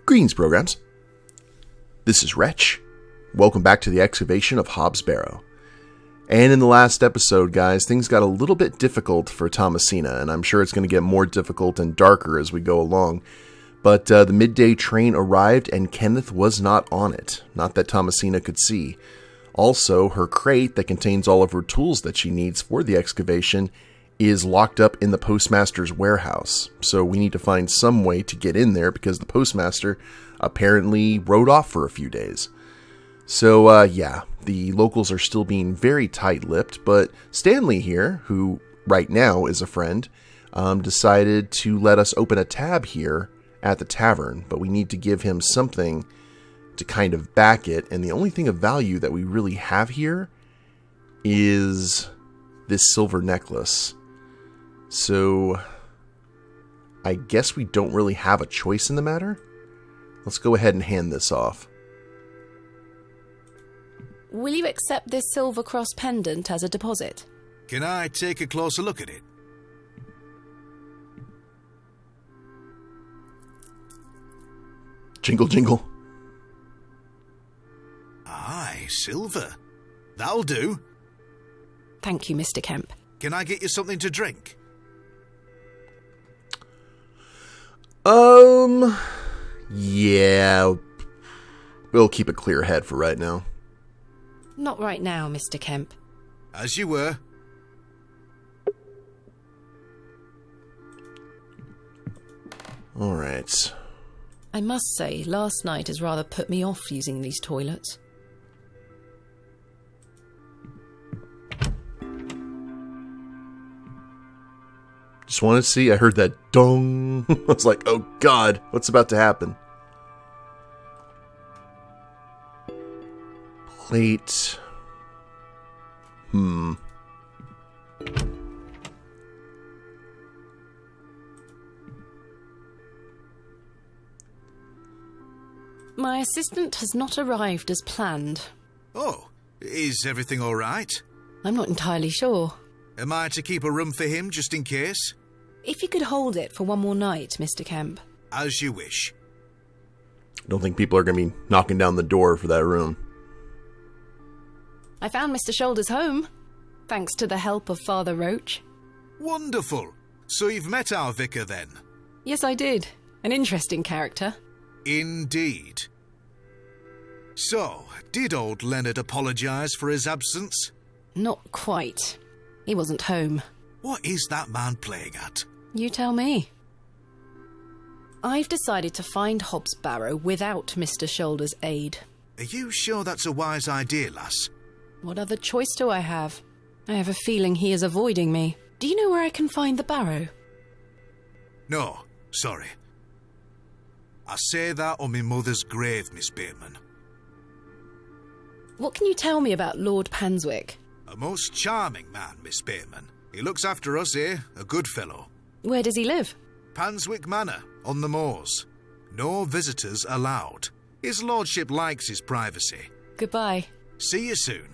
Greetings, programs. This is Wretch. Welcome back to the Excavation of Hob's Barrow. And in the last episode, guys, things got a little bit difficult for Thomasina, and I'm sure it's going to get more difficult and darker as we go along. But the midday train arrived, and Kenneth was not on it. Not that Thomasina could see. Also, her crate that contains all of her tools that she needs for the excavation is locked up in the postmaster's warehouse. So we need to find some way to get in there because the postmaster apparently rode off for a few days. So, yeah, the locals are still being very tight-lipped, but Stanley here, who right now is a friend, decided to let us open a tab here at the tavern, but we need to give him something to kind of back it, and the only thing of value that we really have here is this silver necklace. So, I guess we don't really have a choice in the matter. Let's go ahead and hand this off. Will you accept this silver cross pendant as a deposit? Can I take a closer look at it? Jingle, jingle. Aye, silver. That'll do. Thank you, Mr. Kemp. Can I get you something to drink? Yeah. We'll keep a clear head for right now. Not right now, Mr. Kemp. As you were. Alright. I must say, last night has rather put me off using these toilets. Just wanted to see. I heard that dong. I was like, oh god, what's about to happen? Plate. My assistant has not arrived as planned. Oh, is everything all right? I'm not entirely sure. Am I to keep a room for him just in case? If you could hold it for one more night, Mr. Kemp. As you wish. I don't think people are going to be knocking down the door for that room. I found Mr. Shoulders home, thanks to the help of Father Roach. Wonderful. So you've met our vicar then? Yes, I did. An interesting character. Indeed. So, did old Leonard apologise for his absence? Not quite. He wasn't home. What is that man playing at? You tell me. I've decided to find Hob's Barrow without Mr. Shoulders' aid. Are you sure that's a wise idea, lass? What other choice do I have? I have a feeling he is avoiding me. Do you know where I can find the Barrow? No, sorry. I say that on my mother's grave, Miss Bateman. What can you tell me about Lord Panswick? A most charming man, Miss Bateman. He looks after us here, a good fellow. Where does he live? Panswick Manor, on the moors. No visitors allowed. His lordship likes his privacy. Goodbye. See you soon.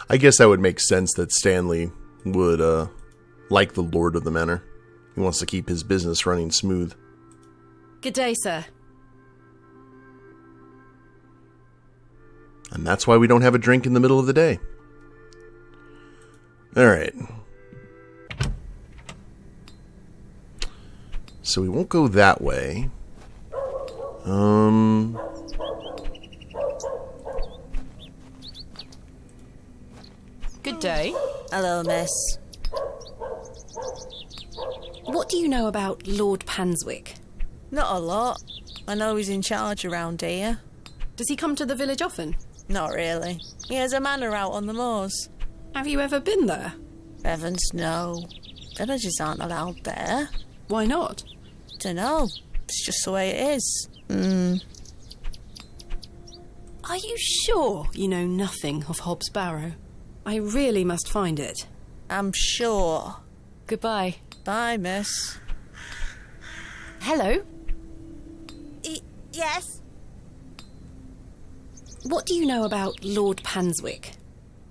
I guess that would make sense that Stanley would, like the Lord of the Manor. He wants to keep his business running smooth. Good day, sir. And that's why we don't have a drink in the middle of the day. Alright. So we won't go that way. Good day. Hello, miss. What do you know about Lord Panswick? Not a lot. I know he's in charge around here. Does he come to the village often? Not really. He has a manor out on the moors. Have you ever been there? Heavens, no. Villagers aren't allowed there. Why not? Dunno. It's just the way it is. Are you sure you know nothing of Hob's Barrow? I really must find it. I'm sure. Goodbye. Bye, miss. Hello? Yes? What do you know about Lord Panswick?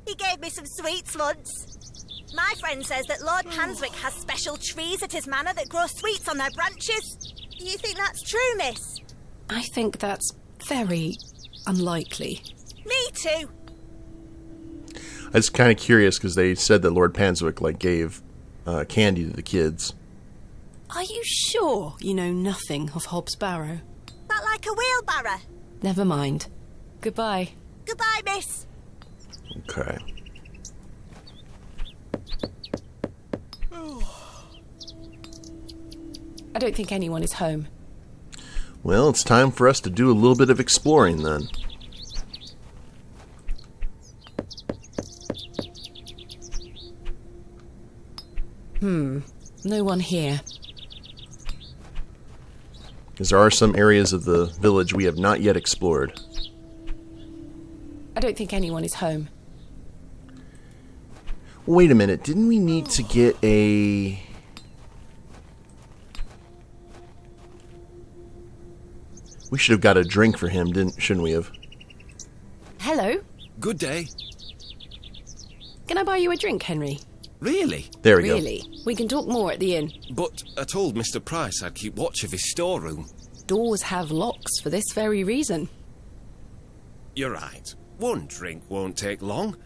He gave me some sweets once. My friend says that Lord Panswick has special trees at his manor that grow sweets on their branches. You think that's true, miss? I think that's very unlikely. Me too. I was kind of curious because they said that Lord Panswick gave candy to the kids. Are you sure you know nothing of Hobbs Barrow? That like a wheelbarrow. Never mind. Goodbye. Goodbye, miss. Okay. I don't think anyone is home. Well, it's time for us to do a little bit of exploring then. No one here. Because there are some areas of the village we have not yet explored. I don't think anyone is home. Wait a minute, didn't we need to get a... We should have got a drink for him, shouldn't we have? Hello? Good day. Can I buy you a drink, Henry? Really? There we Really? We can talk more at the inn. But I told Mr. Price I'd keep watch of his storeroom. Doors have locks for this very reason. You're right. One drink won't take long.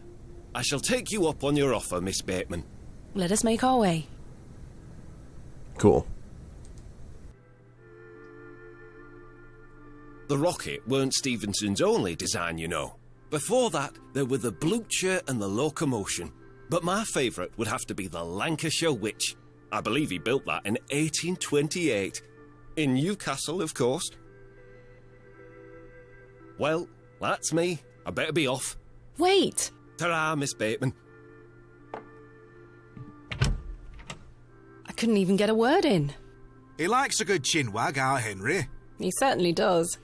I shall take you up on your offer, Miss Bateman. Let us make our way. Cool. The rocket weren't Stevenson's only design, you know. Before that, there were the Blucher and the Locomotion. But my favourite would have to be the Lancashire Witch. I believe he built that in 1828. In Newcastle, of course. Well, that's me. I better be off. Wait! Ta-ra, Miss Bateman. I couldn't even get a word in. He likes a good chinwag, our Henry. He certainly does.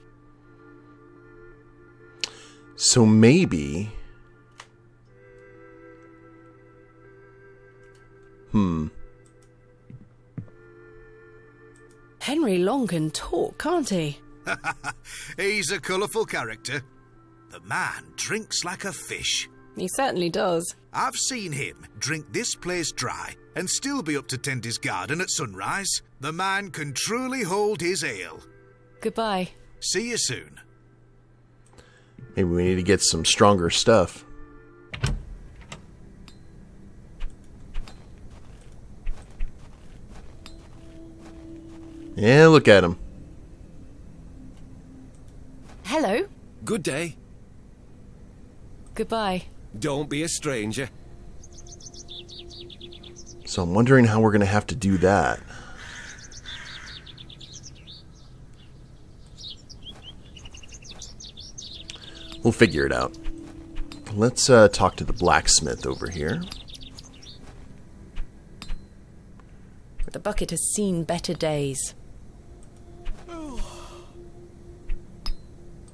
So maybe... Henry Long can talk, can't he? He's a colourful character. The man drinks like a fish. He certainly does. I've seen him drink this place dry and still be up to tend his garden at sunrise. The man can truly hold his ale. Goodbye. See you soon. Maybe we need to get some stronger stuff. Yeah, look at him. Hello. Good day. Goodbye. Don't be a stranger. So I'm wondering how we're going to have to do that. We'll figure it out. Let's talk to the blacksmith over here. The bucket has seen better days.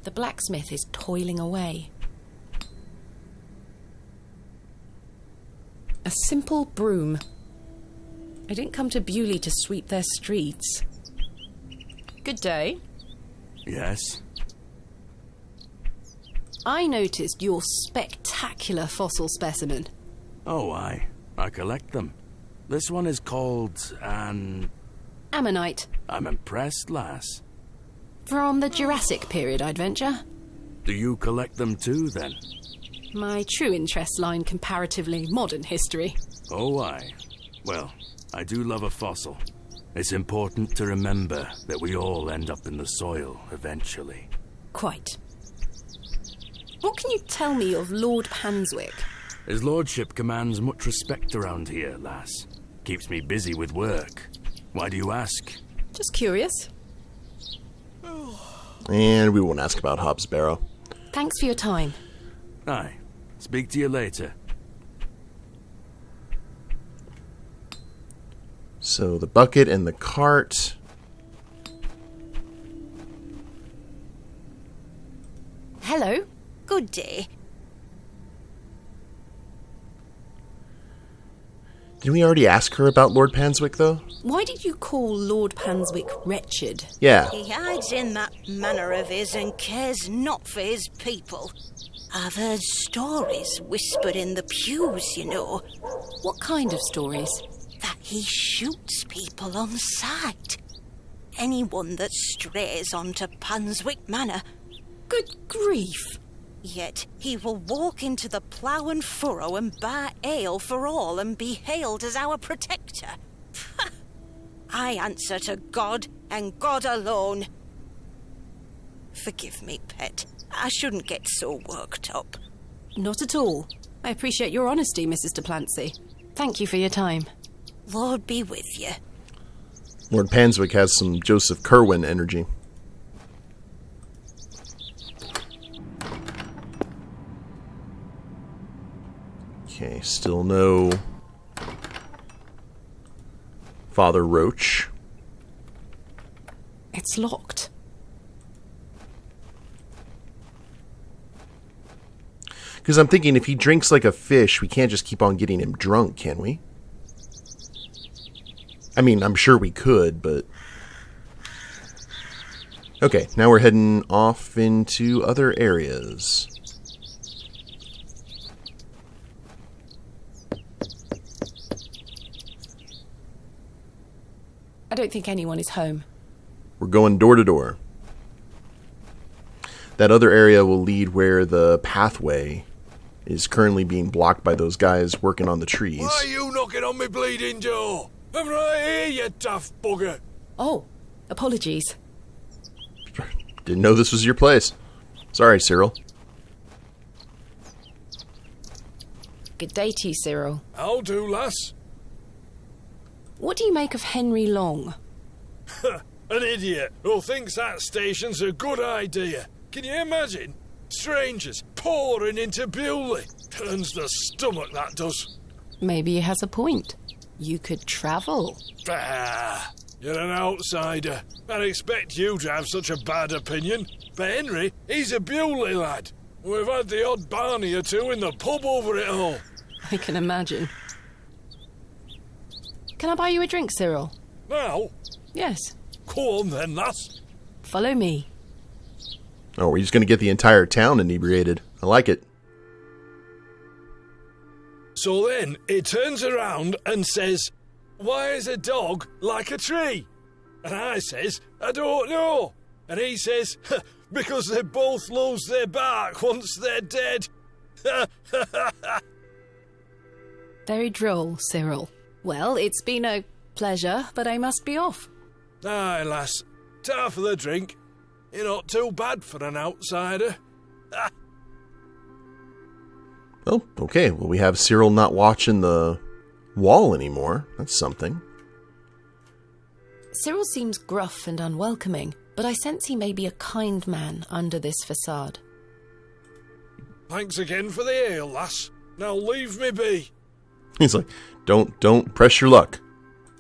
The blacksmith is toiling away. A simple broom. I didn't come to Bewley to sweep their streets. Good day. Yes? I noticed your spectacular fossil specimen. Oh, I collect them. This one is called an... Ammonite. I'm impressed, lass. From the Jurassic period, I'd venture. Do you collect them too, then? My true interests lie in comparatively modern history. Oh, aye. Well, I do love a fossil. It's important to remember that we all end up in the soil eventually. Quite. What can you tell me of Lord Panswick? His lordship commands much respect around here, lass. Keeps me busy with work. Why do you ask? Just curious. And we won't ask about Hobbs Barrow. Thanks for your time. Aye. Speak to you later. So the bucket and the cart. Hello. Good day. Didn't we already ask her about Lord Panswick, though? Why did you call Lord Panswick wretched? Yeah. He hides in that manner of his and cares not for his people. I've heard stories whispered in the pews, you know, What kind of stories? that he shoots people on sight. anyone that strays onto Panswick Manor. Good grief. Yet he will walk into the plough and furrow and bar ale for all and be hailed as our protector. I answer to God and God alone. Forgive me, pet. I shouldn't get so worked up. Not at all. I appreciate your honesty, Mrs. de Plancy. Thank you for your time. Lord be with you. Lord Panswick has some Joseph Kerwin energy. Okay, still no Father Roach. It's locked. Because I'm thinking if he drinks like a fish, we can't just keep on getting him drunk, can we? I mean, I'm sure we could, but... Okay, now we're heading off into other areas. I don't think anyone is home. We're going door to door. That other area will lead where the pathway is currently being blocked by those guys working on the trees. Why are you knocking on me bleeding door? I'm right here, you tough bugger. Oh, apologies. Didn't know this was your place. Sorry, Cyril. Good day to you, Cyril. I'll do, lass. What do you make of Henry Long? An idiot who thinks that station's a good idea. Can you imagine? Strangers pouring into Bewley. Turns the stomach, that does. Maybe he has a point. You could travel. Ah, you're an outsider. I'd expect you to have such a bad opinion. But Henry, he's a Bewley lad. We've had the odd barney or two in the pub over it all. I can imagine. Can I buy you a drink, Cyril? Now? Yes. Go on then, lass. Follow me. Oh, we're just going to get the entire town inebriated. I like it. So then he turns around and says, "Why is a dog like a tree?" And I says, "I don't know." And he says, "Because they both lose their bark once they're dead." Very droll, Cyril. Well, it's been a pleasure, but I must be off. Aye, lass. Ta for the drink. You're not too bad for an outsider. Oh, okay. Well, we have Cyril not watching the wall anymore. That's something. Cyril seems gruff and unwelcoming, but I sense he may be a kind man under this facade. Thanks again for the ale, lass. Now leave me be. He's like, don't press your luck.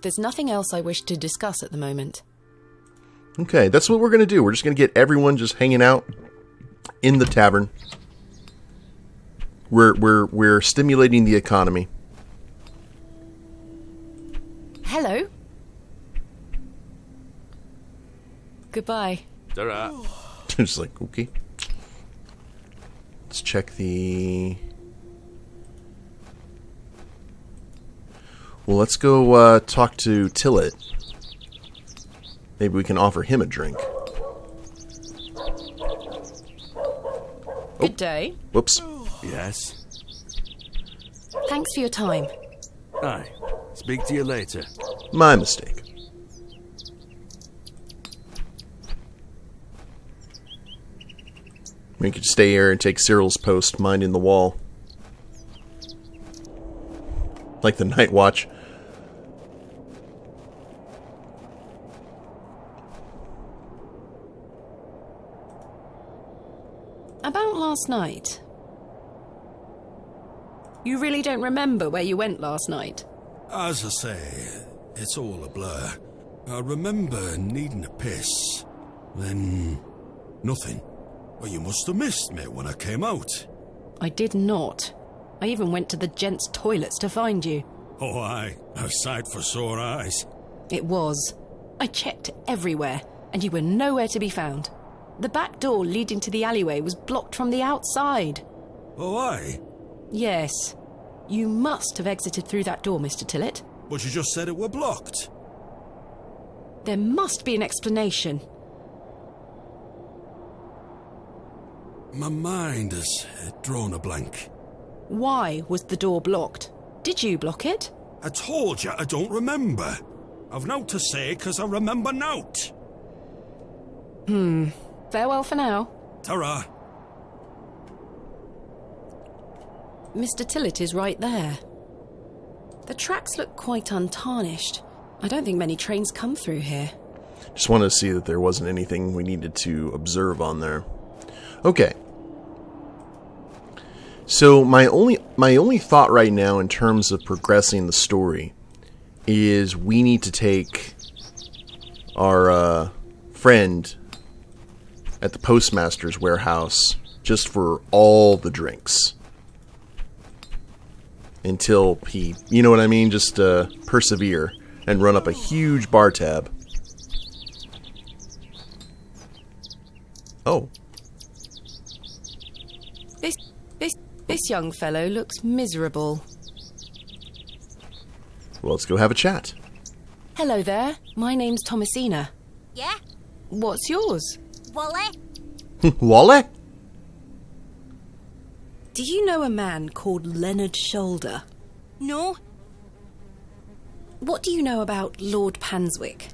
There's nothing else I wish to discuss at the moment. Okay, that's what we're going to do. We're just going to get everyone just hanging out in the tavern. We're stimulating the economy. Hello. Goodbye. Ta-ra. Just like, okay. Let's check the... Well, let's go talk to Tillet. Maybe we can offer him a drink. Good day. Whoops. Yes? Thanks for your time. Aye. Speak to you later. My mistake. We could stay here and take Cyril's post, minding the wall. Like the night watch. About last night. You really don't remember where you went last night? As I say, it's all a blur. I remember needing a piss. Then... nothing. Well, you must have missed me when I came out. I did not. I even went to the gents' toilets to find you. Oh, aye. A sight for sore eyes. It was. I checked everywhere, and you were nowhere to be found. The back door leading to the alleyway was blocked from the outside. Oh, aye? Yes. You must have exited through that door, Mr. Tillet. But you just said it were blocked. There must be an explanation. My mind has drawn a blank. Why was the door blocked? Did you block it? I told you I don't remember. I've nought to say 'cause I remember nought. Farewell for now. Ta-ra. Mr. Tillett is right there. The tracks look quite untarnished. I don't think many trains come through here. Just wanted to see that there wasn't anything we needed to observe on there. Okay. So my only thought right now in terms of progressing the story is we need to take our friend at the postmaster's warehouse just for all the drinks. Until he, you know what I mean, just persevere and run up a huge bar tab. Oh. This young fellow looks miserable. Well, let's go have a chat. Hello there, my name's Thomasina. Yeah? What's yours? Wally? Wally? Do you know a man called Leonard Shoulder? No. What do you know about Lord Panswick?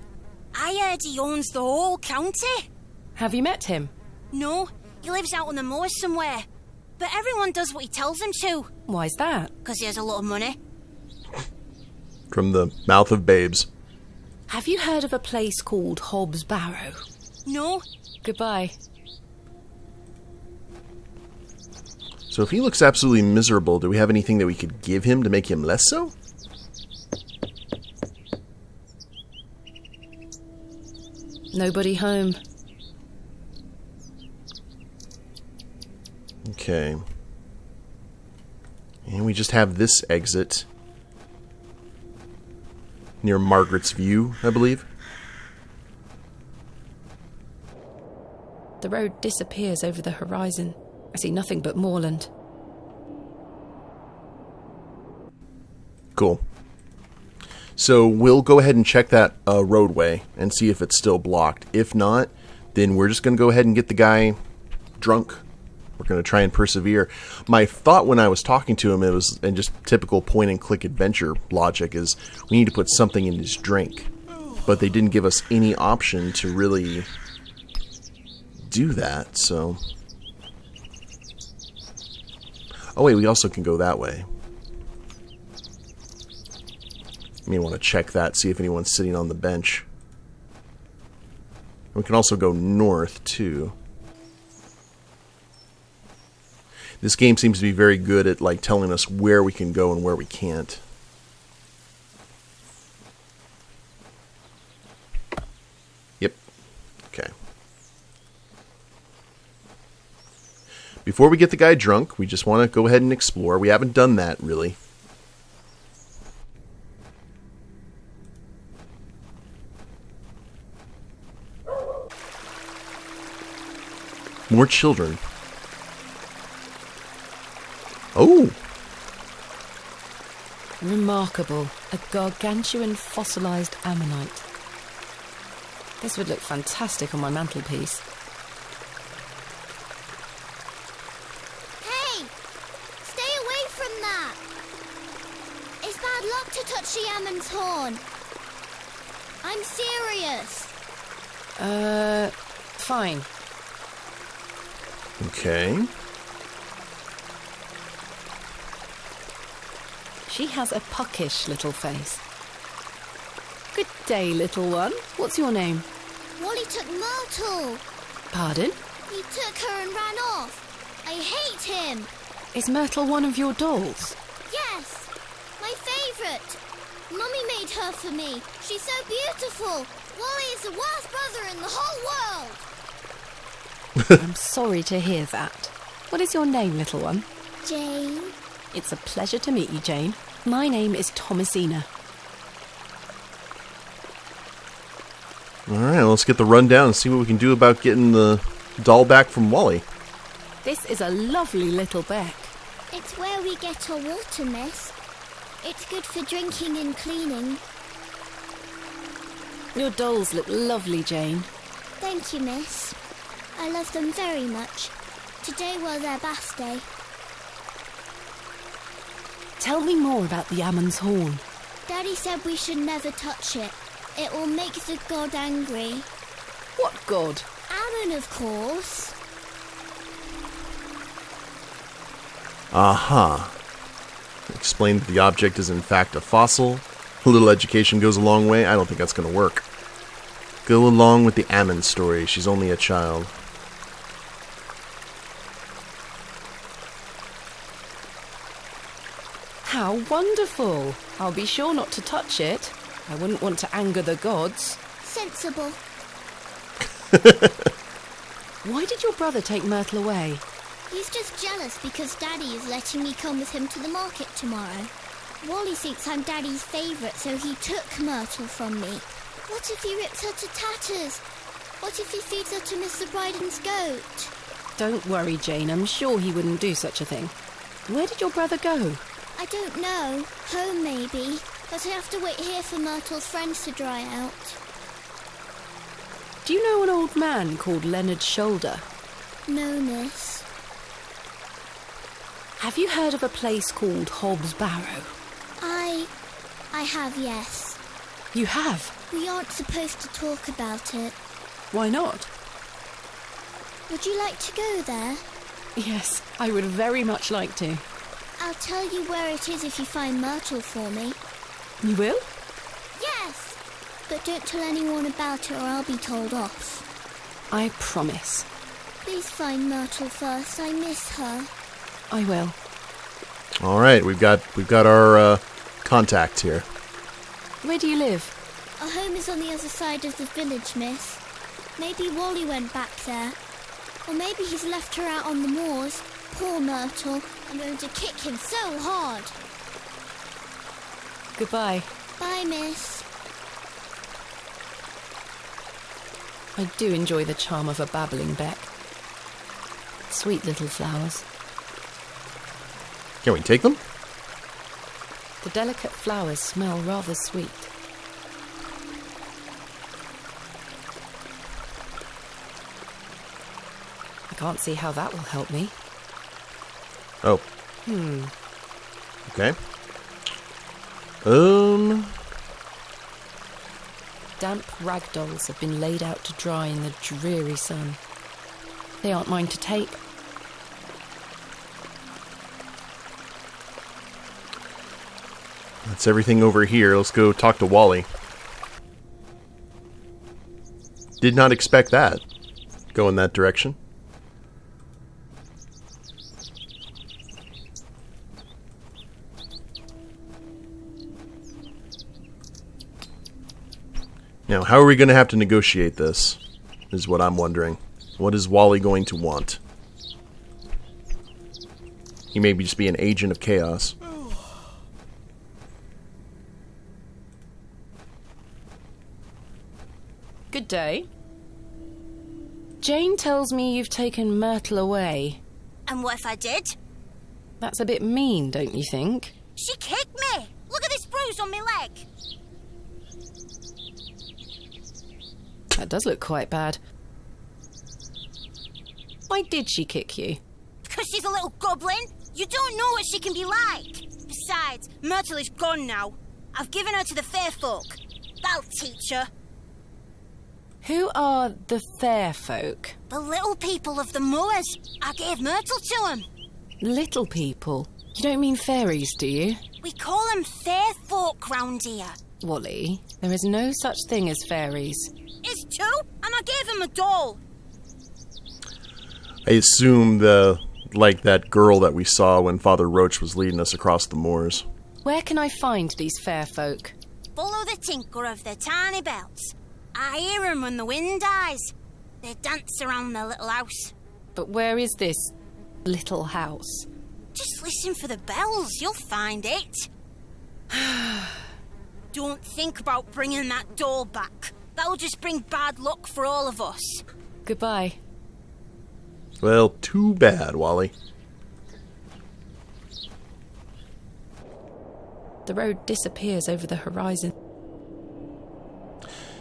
I heard he owns the whole county. Have you met him? No, he lives out on the moors somewhere. But everyone does what he tells them to. Why's that? 'Cause he has a lot of money. From the mouth of babes. Have you heard of a place called Hobbs Barrow? No. Goodbye. So if he looks absolutely miserable, do we have anything that we could give him to make him less so? Nobody home. Okay. And we just have this exit near Margaret's View, I believe. The road disappears over the horizon. I see nothing but moorland. Cool. So we'll go ahead and check that roadway and see if it's still blocked. If not, then we're just going to go ahead and get the guy drunk. We're going to try and persevere. My thought when I was talking to him, it was, and just typical point-and-click adventure logic, is we need to put something in his drink. But they didn't give us any option to really do that, so... Oh wait, we also can go that way. You may want to check that, see if anyone's sitting on the bench. We can also go north, too. This game seems to be very good at like telling us where we can go and where we can't. Yep. Okay. Before we get the guy drunk, we just want to go ahead and explore. We haven't done that, really. More children. Oh! Remarkable. A gargantuan fossilized ammonite. This would look fantastic on my mantelpiece. Hey! Stay away from that! It's bad luck to touch the ammon's horn. I'm serious. Fine. Okay. She has a puckish little face. Good day, little one. What's your name? Wally took Myrtle. Pardon? He took her and ran off. I hate him. Is Myrtle one of your dolls? Yes, my favourite. Mummy made her for me. She's so beautiful. Wally is the worst brother in the whole world. I'm sorry to hear that. What is your name, little one? Jane. It's a pleasure to meet you, Jane. My name is Thomasina. Alright, let's get the rundown and see what we can do about getting the doll back from Wally. This is a lovely little beck. It's where we get our water, miss. It's good for drinking and cleaning. Your dolls look lovely, Jane. Thank you, miss. I love them very much. Today was their birthday. Tell me more about the Ammon's Horn. Daddy said we should never touch it. It will make the god angry. What god? Ammon, of course. Aha. Explain that the object is in fact a fossil. A little education goes a long way. I don't think that's going to work. Go along with the Ammon story. She's only a child. How wonderful. I'll be sure not to touch it. I wouldn't want to anger the gods. Sensible. Why did your brother take Myrtle away? He's just jealous because Daddy is letting me come with him to the market tomorrow. Wally thinks I'm Daddy's favourite, so he took Myrtle from me. What if he rips her to tatters? What if he feeds her to Mr. Bryden's goat? Don't worry, Jane. I'm sure he wouldn't do such a thing. Where did your brother go? I don't know. Home, maybe. But I have to wait here for Myrtle's friends to dry out. Do you know an old man called Leonard Shoulder? No, miss. Have you heard of a place called Hobbs Barrow? I have, yes. You have? We aren't supposed to talk about it. Why not? Would you like to go there? Yes, I would very much like to. I'll tell you where it is if you find Myrtle for me. You will? Yes! But don't tell anyone about it or I'll be told off. I promise. Please find Myrtle first. I miss her. I will. All right, we've got our contact here. Where do you live? Our home is on the other side of the village, miss. Maybe Wally went back there. Or maybe he's left her out on the moors. Poor Myrtle. I'm going to kick him so hard. Goodbye. Bye, miss. I do enjoy the charm of a babbling beck. Sweet little flowers. Can we take them? The delicate flowers smell rather sweet. I can't see how that will help me. Oh. Okay. Damp rag dolls have been laid out to dry in the dreary sun. They aren't mine to take. That's everything over here. Let's go talk to Wally. Did not expect that. Go in that direction. Now, how are we going to have to negotiate this? Is what I'm wondering. What is Wally going to want? He may just be an agent of chaos. Good day. Jane tells me you've taken Myrtle away. And what if I did? That's a bit mean, don't you think? She kicked me! Look at this bruise on my leg! That does look quite bad. Why did she kick you? Because she's a little goblin. You don't know what she can be like. Besides, Myrtle is gone now. I've given her to the fair folk. That'll teach her. Who are the fair folk? The little people of the moors. I gave Myrtle to them. Little people? You don't mean fairies, do you? We call them fair folk round here. Wally, there is no such thing as fairies. It's true, and I gave him a doll. I assume like that girl that we saw when Father Roach was leading us across the moors. Where can I find these fair folk? Follow the tinkle of their tiny bells. I hear them when the wind dies. They dance around their little house. But where is this little house? Just listen for the bells, you'll find it. Don't think about bringing that doll back. That'll just bring bad luck for all of us. Goodbye. Well, too bad, Wally. The road disappears over the horizon.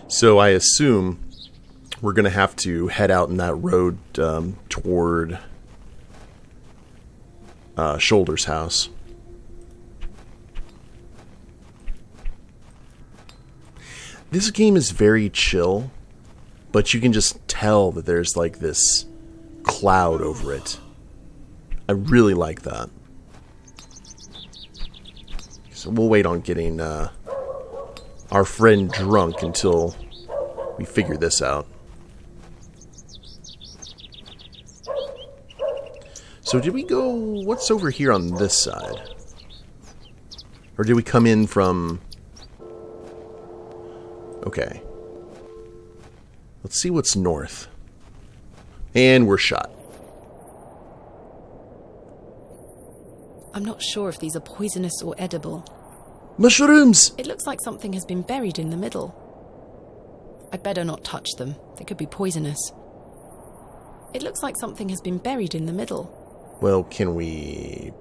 So I assume we're going to have to head out in that road toward Shoulder's house. This game is very chill, but you can just tell that there's like this cloud over it. I really like that. So we'll wait on getting our friend drunk until we figure this out. So did we go... What's over here on this side? Or did we come in from... Okay. Let's see what's north. And we're shot. I'm not sure if these are poisonous or edible. Mushrooms! It looks like something has been buried in the middle. I'd better not touch them. They could be poisonous. It looks like something has been buried in the middle. Well, can we...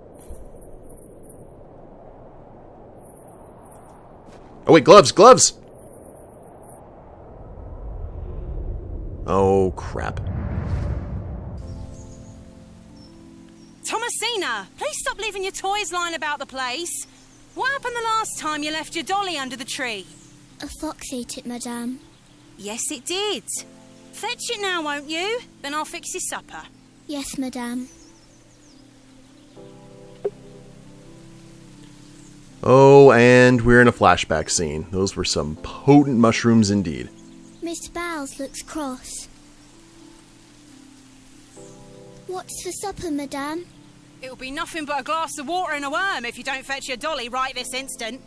Oh, wait, gloves, gloves! Oh, crap. Thomasina, please stop leaving your toys lying about the place. What happened the last time you left your dolly under the tree? A fox ate it, madame. Yes, it did. Fetch it now, won't you? Then I'll fix your supper. Yes, madame. Oh, and we're in a flashback scene. Those were some potent mushrooms indeed. Miss Bowles looks cross. What's for supper, madame? It'll be nothing but a glass of water and a worm if you don't fetch your dolly right this instant.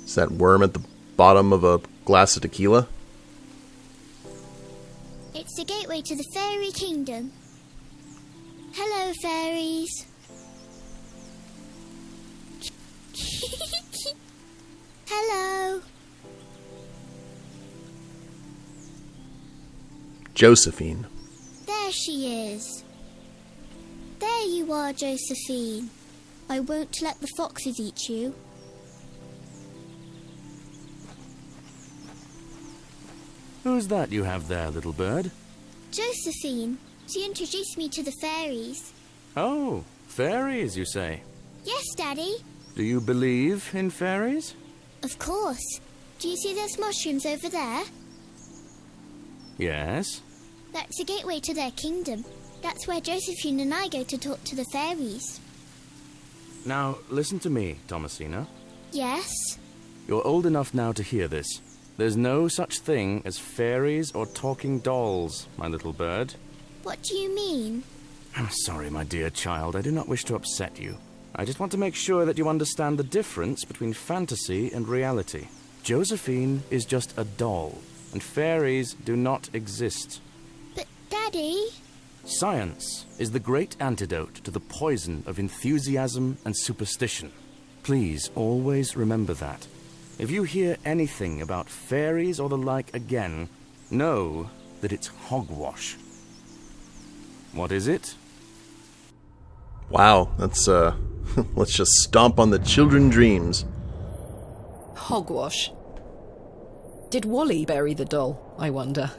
Is that worm at the bottom of a glass of tequila? It's the gateway to the fairy kingdom. Hello, fairies. Hello. Josephine. There she is. There you are, Josephine. I won't let the foxes eat you. Who's that you have there, little bird? Josephine. She introduced me to the fairies. Oh, fairies, you say? Yes, Daddy. Do you believe in fairies? Of course. Do you see those mushrooms over there? Yes. That's the gateway to their kingdom. That's where Josephine and I go to talk to the fairies. Now, listen to me, Thomasina. Yes? You're old enough now to hear this. There's no such thing as fairies or talking dolls, my little bird. What do you mean? I'm sorry, my dear child. I do not wish to upset you. I just want to make sure that you understand the difference between fantasy and reality. Josephine is just a doll, and fairies do not exist. But, Daddy... Science is the great antidote to the poison of enthusiasm and superstition. Please always remember that. If you hear anything about fairies or the like again, know that it's hogwash. What is it? Wow, that's, let's just stomp on the children's dreams. Hogwash. Did Wally bury the doll, I wonder?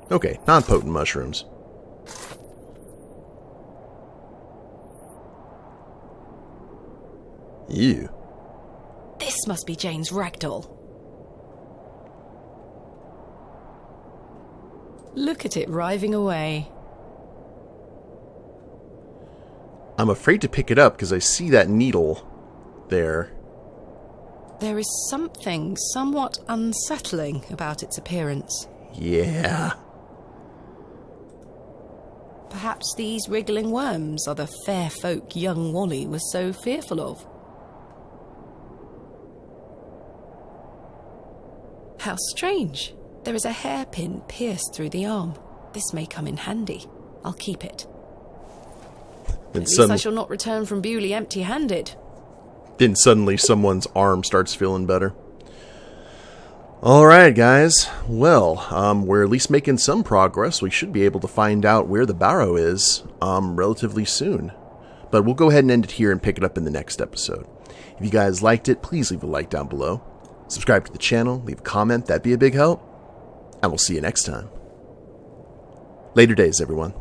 Okay, non-potent mushrooms. Ew. This must be Jane's ragdoll. Look at it writhing away. I'm afraid to pick it up because I see that needle there. There is something somewhat unsettling about its appearance. Yeah. Perhaps these wriggling worms are the fair folk young Wally was so fearful of. How strange. There is a hairpin pierced through the arm. This may come in handy. I'll keep it. At least I shall not return from Bewley empty-handed. Then suddenly someone's arm starts feeling better. Alright, guys. Well, we're at least making some progress. We should be able to find out where the Barrow is relatively soon. But we'll go ahead and end it here and pick it up in the next episode. If you guys liked it, please leave a like down below. Subscribe to the channel, leave a comment, that'd be a big help. And we'll see you next time. Later days, everyone.